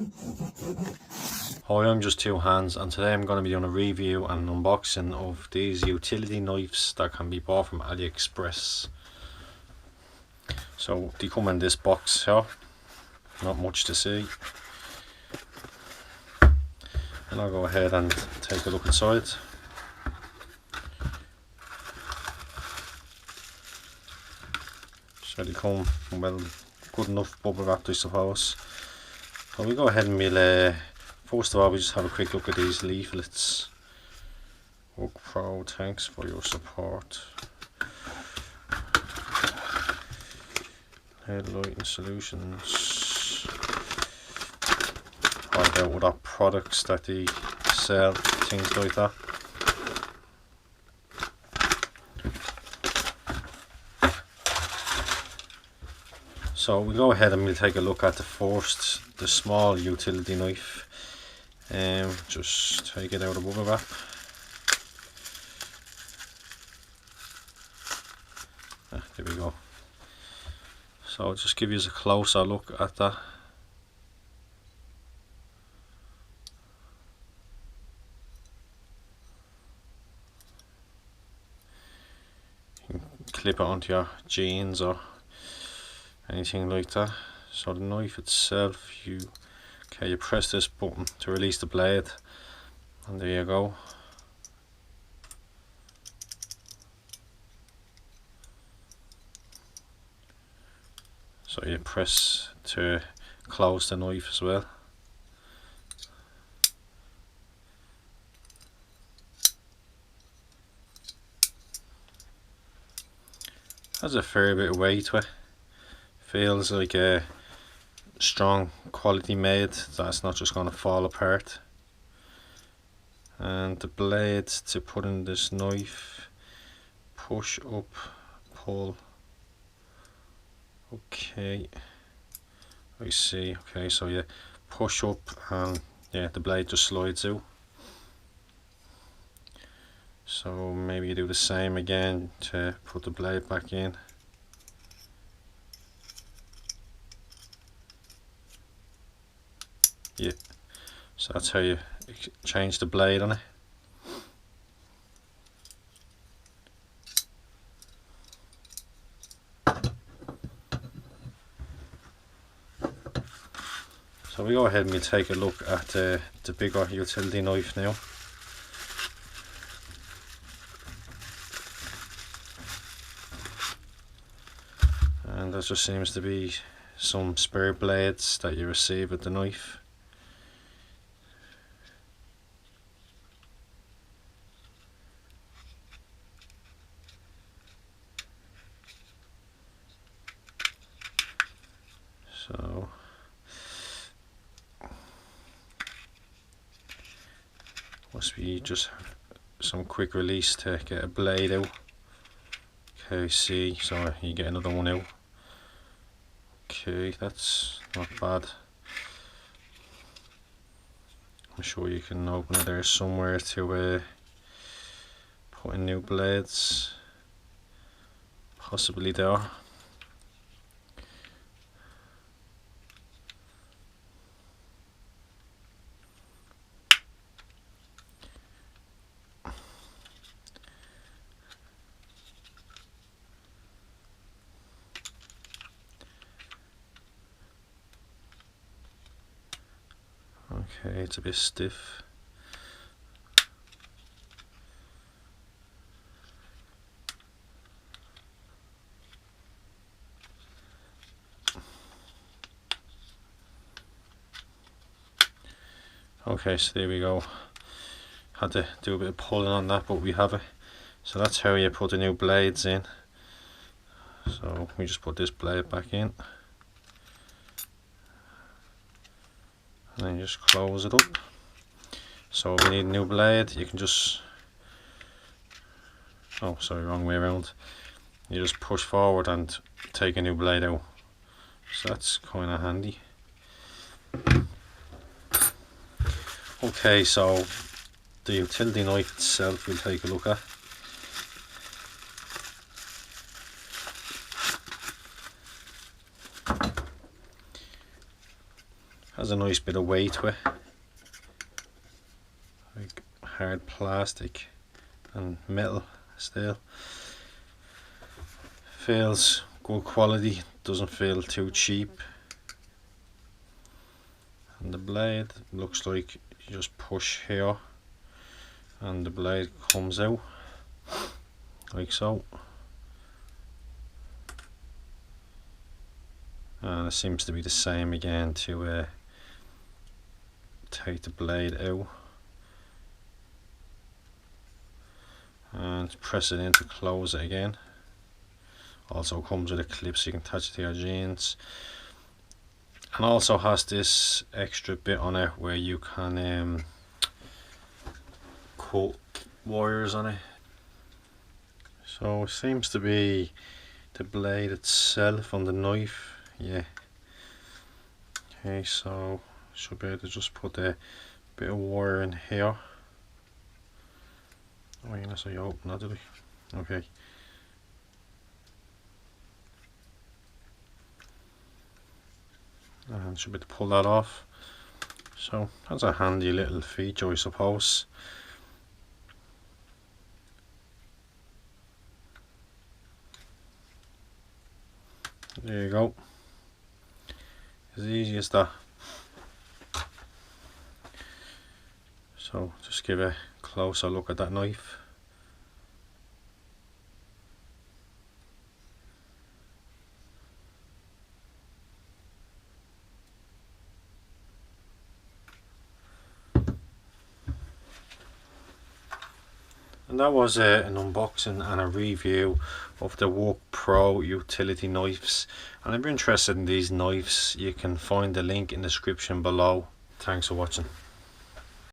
Hi, I'm just Two Hands, and today I'm going to be doing a review and an unboxing of these utility knives that can be bought from AliExpress. So they come in this box here, not much to see. And I'll go ahead and take a look inside. So they come, well, good enough bubble wrapped, I suppose. So we go ahead and we'll, first of all, we just have a quick look at these leaflets. WORKPRO, thanks for your support. Lighting solutions. Find out what other products that they sell, things like that. So we'll go ahead and we'll take a look at the small utility knife. Just take it out of bubble wrap. There we go. So I'll just give you a closer look at that. You can clip it onto your jeans or anything like that. So the knife itself, you press this button to release the blade, and there you go. So you press to close the knife as well. Has a fair bit of weight to it. Feels like a strong quality made, that's not just going to fall apart. And the blade to put in this knife, push up, pull. Okay, I see. Okay, so you push up and yeah, the blade just slides out. So maybe you do the same again to put the blade back in. Yeah, so that's how you change the blade on it. So we go ahead and we take a look at the bigger utility knife now. And there just seems to be some spare blades that you receive with the knife. So must be just some quick release to get a blade out. Okay, see, so you get another one out. Okay, that's not bad. I'm sure you can open it there somewhere to put in new blades, possibly there. Okay, it's a bit stiff. Okay, so there we go. Had to do a bit of pulling on that, but we have it. So that's how you put the new blades in. So we just put this blade back in. And then you just close it up. So if you need a new blade, you can just, oh sorry, wrong way around. You just push forward and take a new blade out. So that's kind of handy. Okay, so the utility knife itself we'll take a look at. Has a nice bit of weight to it, like hard plastic and metal still. Feels good quality, doesn't feel too cheap. And the blade looks like you just push here and the blade comes out like so. And it seems to be the same again to take the blade out and press it in to close it again. Also comes with a clip so you can attach it to your jeans, and also has this extra bit on it where you can cut wires on it. So it seems to be the blade itself on the knife, yeah. Okay, so should be able to just put a bit of wire in here. Oh yeah, that's how you open that, did I? Okay. And should be able to pull that off. So that's a handy little feature, I suppose. There you go. As easy as that. So just give a closer look at that knife. And that was an unboxing and a review of the WORKPRO utility knives. And if you're interested in these knives, you can find the link in the description below. Thanks for watching.